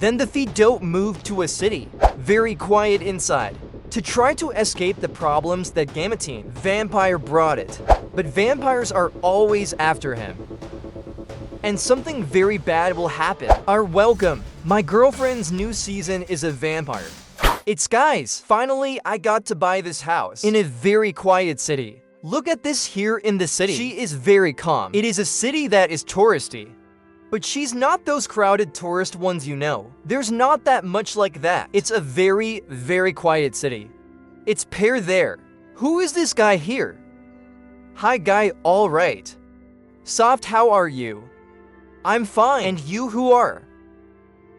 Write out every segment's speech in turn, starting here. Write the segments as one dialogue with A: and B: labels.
A: Then the Fidote moved to a city, very quiet inside, to try to escape the problems that Gamatine, vampire, brought it. But vampires are always after him. And something very bad will happen. Our welcome. My girlfriend's new season is a vampire. It's guys, finally I got to buy this house in a very quiet city. Look at this here in the city. She is very calm. It is a city that is touristy. But she's not those crowded tourist ones you know. There's not that much like that. It's a very, very quiet city. It's Pear there. Who is this guy here? Hi guy, alright. Soft, how are you? I'm fine. And you who are?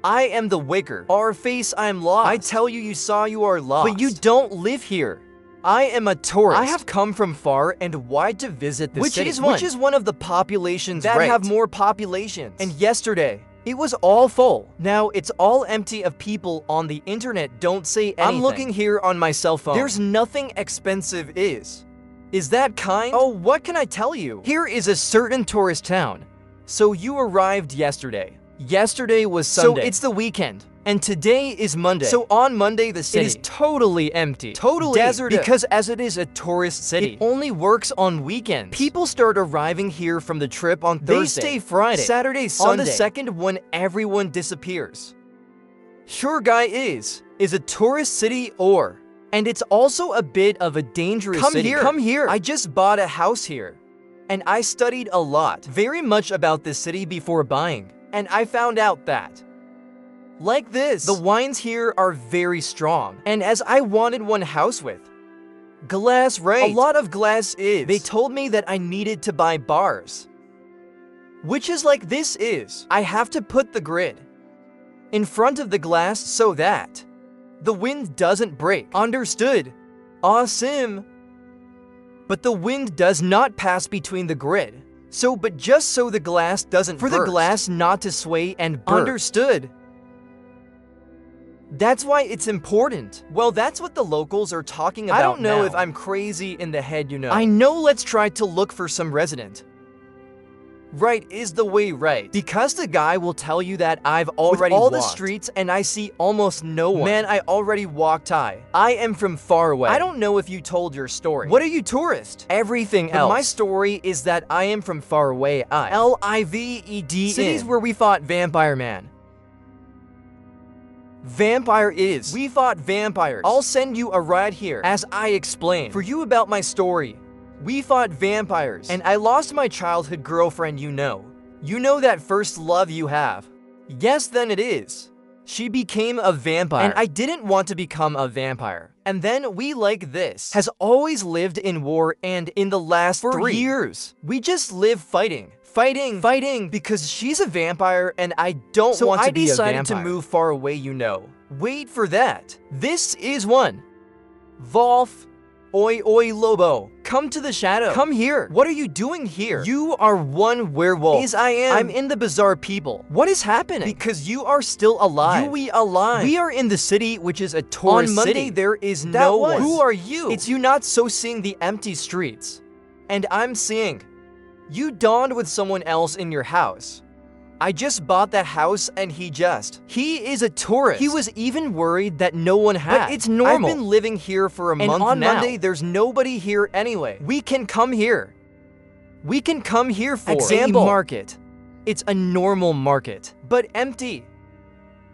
A: I am the Wicker. Our face, I'm lost. I tell you, you saw you are lost. But you don't live here. I am a tourist. I have come from far and wide to visit this city. Which is one of the populations that have more populations. And yesterday, it was all full. Now it's all empty of people on the internet. Don't say anything. I'm looking here on my cell phone. There's nothing expensive is. Is that kind? Oh, what can I tell you? Here is a certain tourist town. So you arrived yesterday. Yesterday was Sunday. So it's the weekend. And today is Monday. So on Monday, the city is totally empty. Totally deserted. Because as it is a tourist city, it only works on weekends. People start arriving here from the trip on Thursday. They stay Friday, Saturday, Sunday. On the second one, everyone disappears. Sure guy is a tourist city or. And it's also a bit of a dangerous city. Come here. I just bought a house here. And I studied a lot, very much about this city before buying. And I found out that, like this, the wines here are very strong. And as I wanted one house with glass, right? A lot of glass is. They told me that I needed to buy bars. Which is like this is. I have to put the grid in front of the glass so that the wind doesn't break. Understood? Awesome. But the wind does not pass between the grid. But just so the glass doesn't burst. For the glass not to sway and burst. Understood. That's why it's important. Well, that's what the locals are talking about. I don't know if I'm crazy in the head, you know. I know, let's try to look for some resident. Right is the way, right? Because the guy will tell you that I've already walked the streets and I see almost no one. Man, I already walked high. I am from far away. I don't know if you told your story. What are you, tourist? Everything else. My story is that I am from far away. L-I-V-E-D-N. Cities where we fought Vampire Man. Vampire is. We fought vampires. I'll send you a ride here as I explain for you about my story. We fought vampires, and I lost my childhood girlfriend, you know. You know that first love you have. Yes, then it is. She became a vampire, and I didn't want to become a vampire. And then we like this has always lived in war, and in the last 3 years, we just live fighting, because she's a vampire, and I don't want to be a vampire. So I decided to move far away, you know. Wait for that. This is one. Volf. Oi, oi, Lobo. Come to the shadow. Come here. What are you doing here? You are one werewolf. Yes, I am. I'm in the Bazaar people. What is happening? Because you are still alive. We alive. We are in the city, which is a tourist city. On Monday, there is no one. Who are you? It's you not so seeing the empty streets. And I'm seeing you dawned with someone else in your house. I just bought that house and he is a tourist. He was even worried that no one had. But it's normal. I've been living here for a month now. And on Monday, there's nobody here anyway. We can come here. We can come here for a market. It's a normal market, but empty.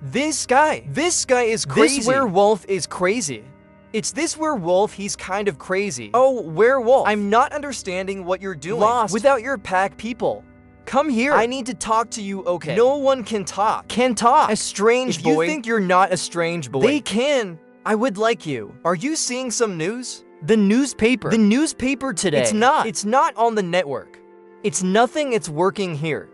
A: This guy is crazy. This werewolf is crazy. It's this werewolf, he's kind of crazy. Oh, werewolf. I'm not understanding what you're doing. Lost without your pack people. Come here. I need to talk to you, okay? No one can talk. Can talk. A strange boy. If you think you're not a strange boy, they can. I would like you. Are you seeing some news? The newspaper. The newspaper today. It's not. It's not on the network. It's nothing. It's working here.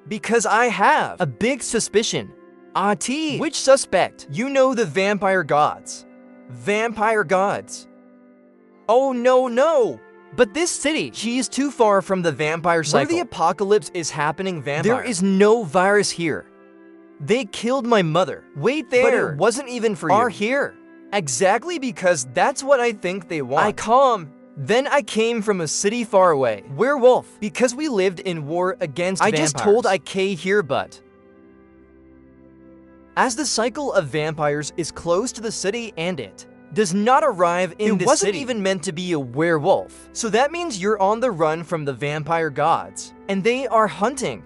A: Because I have a big suspicion. Which suspect? You know the vampire gods. Vampire gods. Oh, no. But this city, she is too far from the vampire cycle. Where the apocalypse is happening, vampire. There is no virus here. They killed my mother. Wait there. But it wasn't even for you. Are here. Exactly because that's what I think they want. Then I came from a city far away. Werewolf. Because we lived in war against vampires. I just told IK here, but as the cycle of vampires is close to the city and it does not arrive in the city. It wasn't even meant to be a werewolf. So that means you're on the run from the vampire gods, and they are hunting.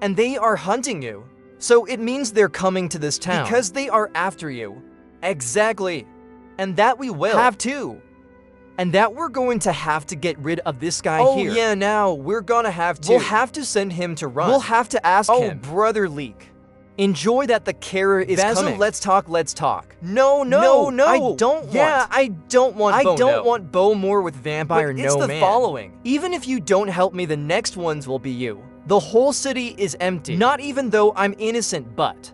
A: And they are hunting you. So it means they're coming to this town because they are after you. Exactly. And that we will have to. And that we're going to have to get rid of this guy here. Oh yeah, now we're gonna have to. We'll have to send him to run. We'll have to ask him. Oh, Brother Leek. Enjoy that the Kara is coming. Let's talk. No, I don't want. Yeah, I don't want Bo. I don't want Bowmore with vampire but it's the following. Even if you don't help me, the next ones will be you. The whole city is empty. Not even though I'm innocent, but...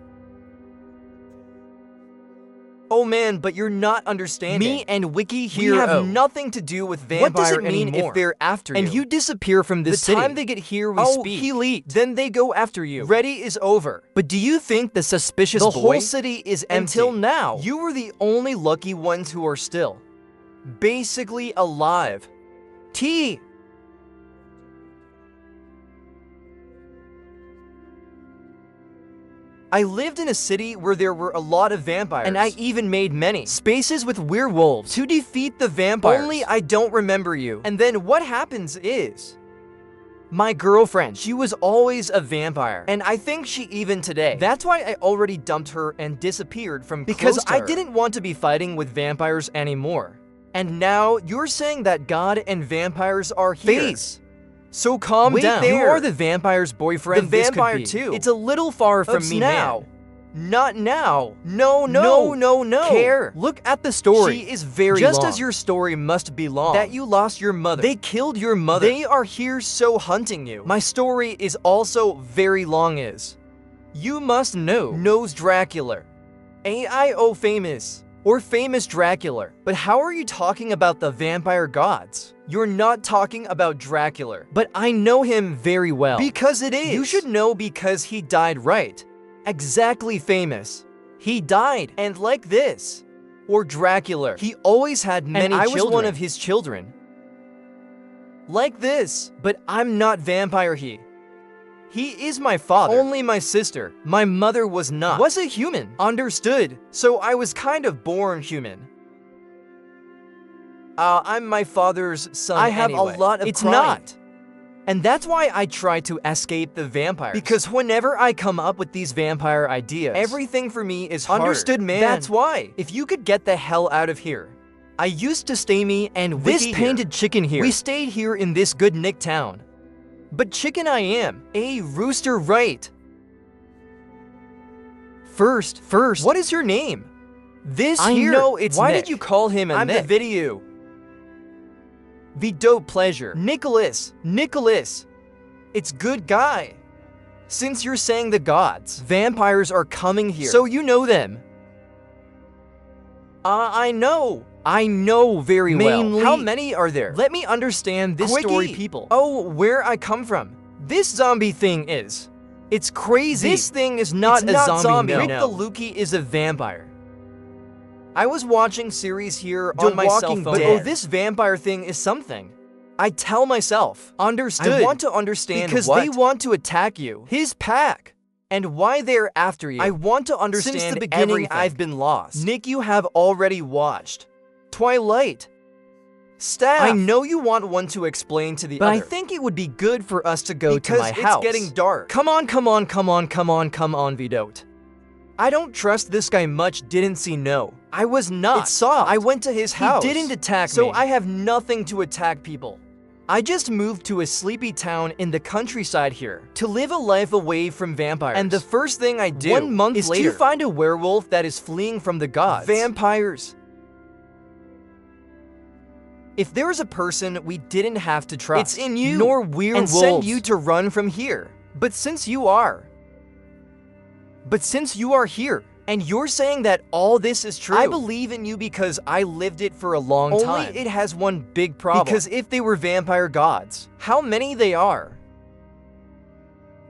A: Oh man, but you're not understanding. Me and Wiki here have nothing to do with vampire anymore. What does it mean if they're after you? And you disappear from this city. The time they get here, we speak. He leaked. Then they go after you. Ready is over. But do you think the suspicious boy? The whole city is empty. Until now. You were the only lucky ones who are still basically alive. T. I lived in a city where there were a lot of vampires, and I even made many spaces with werewolves to defeat the vampires. Only I don't remember you. And then what happens is, my girlfriend, she was always a vampire, and I think she even today. That's why I already dumped her and disappeared from because I didn't want to be fighting with vampires anymore. And now you're saying that God and vampires are here. So calm down. You are the vampire's boyfriend. The vampire too. It's a little far from me now. Not now. No. Care. Look at the story. She is very long. Just as your story must be long. That you lost your mother. They killed your mother. They are here so hunting you. My story is also very long is. You must know. Knows Dracula. AIO famous. Or famous Dracula. But how are you talking about the vampire gods? You're not talking about Dracula. But I know him very well. Because it is. You should know because he died, right? Exactly famous. He died. And like this. Or Dracula. He always had many children. And I was one of his children. Like this. But I'm not vampire he. He is my father. Only my sister. My mother was not. Was a human. Understood. So I was kind of born human. I'm my father's son. I have anyway. A lot of It's crying. Not. And that's why I try to escape the vampires. Because whenever I come up with these vampire ideas, everything for me is harder. Understood, man. That's why. If you could get the hell out of here. I used to stay me and Wiki this painted chicken here. We stayed here in this good Nick town. But chicken I am. A rooster, right? First, what is your name? This I here. Know it's Why Nick. Did you call him a I'm Nick? The video. The dope pleasure. Nicholas. It's good guy. Since you're saying the gods, vampires are coming here. So you know them. I know. I know very well. How many are there? Let me understand this story, people. Oh, where I come from. This zombie thing is. It's crazy. This thing is not a zombie. Rick the Lukey is a vampire. I was watching series here on my cell phone, but oh, this vampire thing is something. I tell myself. Understood. I want to understand because they want to attack you. His pack. And why they're after you. I want to understand since the beginning everything. I've been lost. Nick, you have already watched Twilight. Staff. I know you want one to explain to the other. But I think it would be good for us to go to my house. Because it's getting dark. Come on, Vidot. I don't trust this guy much, didn't see no. I was not. It's soft. I went to his house. He didn't attack me. So I have nothing to attack people. I just moved to a sleepy town in the countryside here to live a life away from vampires. And the first thing I do 1 month is later to find a werewolf that is fleeing from the gods. Vampires. If there is a person we didn't have to trust, it's in you, nor werewolves, and send you to run from here. But since you are here, and you're saying that all this is true, I believe in you because I lived it for a long time. Only it has one big problem. Because if they were vampire gods, how many they are?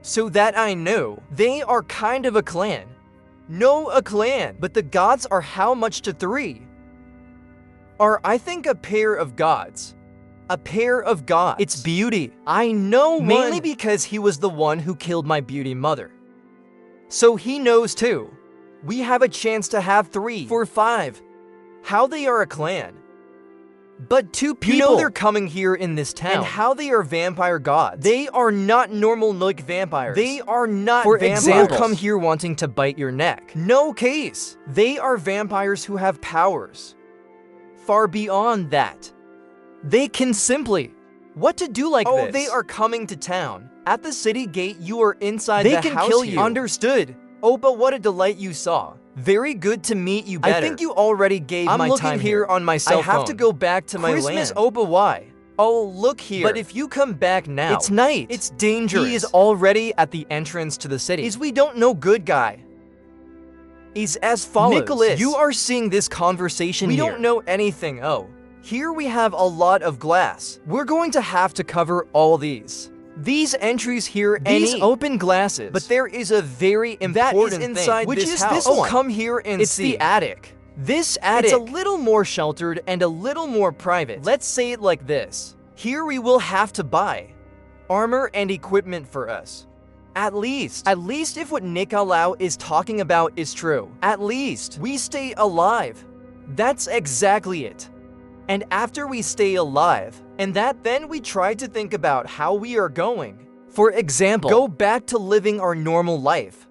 A: So that I know, they are kind of a clan. No, a clan, but the gods are how much to 3? Are, I think, a pair of gods. A pair of gods. It's beauty. I know mainly because he was the one who killed my beauty mother. So he knows too. We have a chance to have 3 for 5. How they are a clan. But 2 people. You know they're coming here in this town. And how they are vampire gods. They are not normal like vampires. They are not vampires. For example, come here wanting to bite your neck. No case. They are vampires who have powers. Far beyond that. They can simply... What to do like this? Oh, they are coming to town. At the city gate, you are inside the house. They can kill you. Understood. Oh, but what a delight you saw. Very good to meet you better. I think you already gave my time. I'm looking here on my cell phone. I have to go back to my land. Christmas Oba, why? Oh, look here. But if you come back now, it's night. It's dangerous. He is already at the entrance to the city. We don't know good guy. Is as follows. Nicholas, you are seeing this conversation here. We don't know anything. Oh, here we have a lot of glass. We're going to have to cover all these. These entries here, these open glasses. But there is a very important thing inside which this house. Oh, come here and see. It's the attic. This attic. It's a little more sheltered and a little more private. Let's say it like this. Here we will have to buy armor and equipment for us. At least if what Nicolau is talking about is true. At least we stay alive. That's exactly it. And after we stay alive, and then we try to think about how we are going. For example, go back to living our normal life.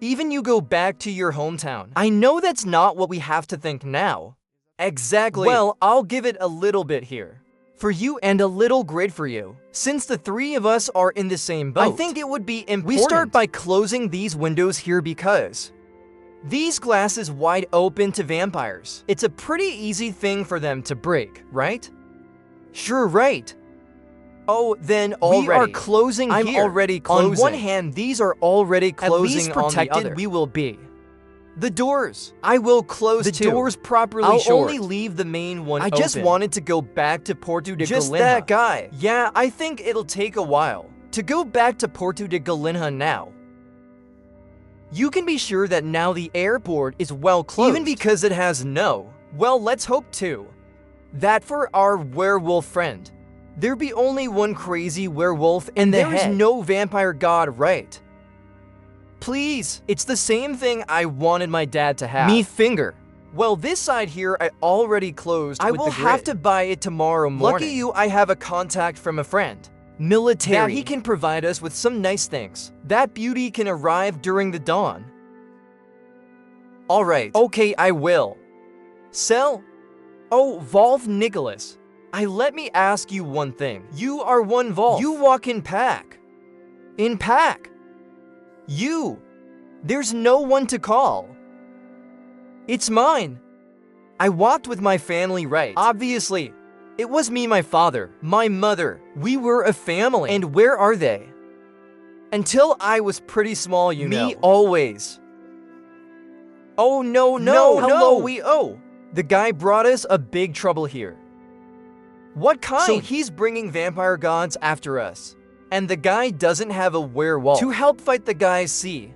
A: Even you go back to your hometown. I know that's not what we have to think now. Exactly. Well, I'll give it a little bit here. For you and a little grid for you. Since the 3 of us are in the same boat, I think it would be important. We start by closing these windows here because these glasses wide open to vampires. It's a pretty easy thing for them to break, right? Sure, right. Oh, then already. We are closing here. I'm already closing. On one hand, these are already closing. At least protected on the other. We will be. The doors. I will close the doors properly. I'll only leave the main one open. I just wanted to go back to Porto de Galinha. Just that guy. Yeah, I think it'll take a while to go back to Porto de Galinha now. You can be sure that now the airport is well closed. Even because it has no. Well, let's hope too. That for our werewolf friend. There be only one crazy werewolf and there is no vampire god, right? Please, it's the same thing I wanted my dad to have. Me finger. Well, this side here I already closed. I will have to buy it tomorrow morning. Lucky you, I have a contact from a friend. Military. Now he can provide us with some nice things. That beauty can arrive during the dawn. Alright. Okay, I will. Sell. Oh, Volv Nicholas. Let me ask you one thing. You are one Volv. You walk in pack. In pack. You. There's no one to call. It's mine. I walked with my family, right? Obviously. It was me, my father, my mother. We were a family. And where are they? Until I was pretty small, you know. Me always. Oh, no. Hello, The guy brought us a big trouble here. What kind? So he's bringing vampire gods after us. And the guy doesn't have a werewolf. To help fight the guys, see.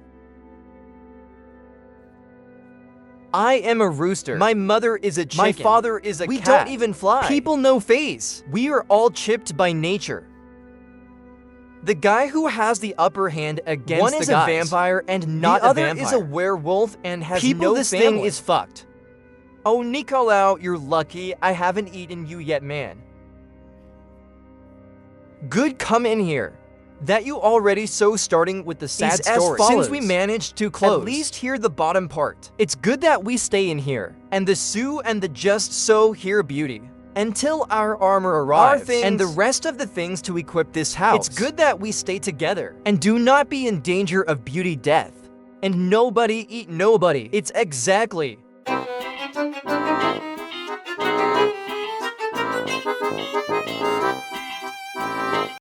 A: I am a rooster. My mother is a chicken. My father is a cat. We don't even fly. People no face. We are all chipped by nature. The guy who has the upper hand against one is a vampire and not a vampire. The other is a werewolf and has no family. This thing is fucked. Oh, Nicolau, you're lucky. I haven't eaten you yet, man. Good, come in here. That you already so starting with the sad story. Since we managed to close, at least hear the bottom part. It's good that we stay in here. And the Sue and the just so here beauty. Until our armor arrives. And the rest of the things to equip this house. It's good that we stay together. And do not be in danger of beauty death. And nobody eat nobody. It's exactly.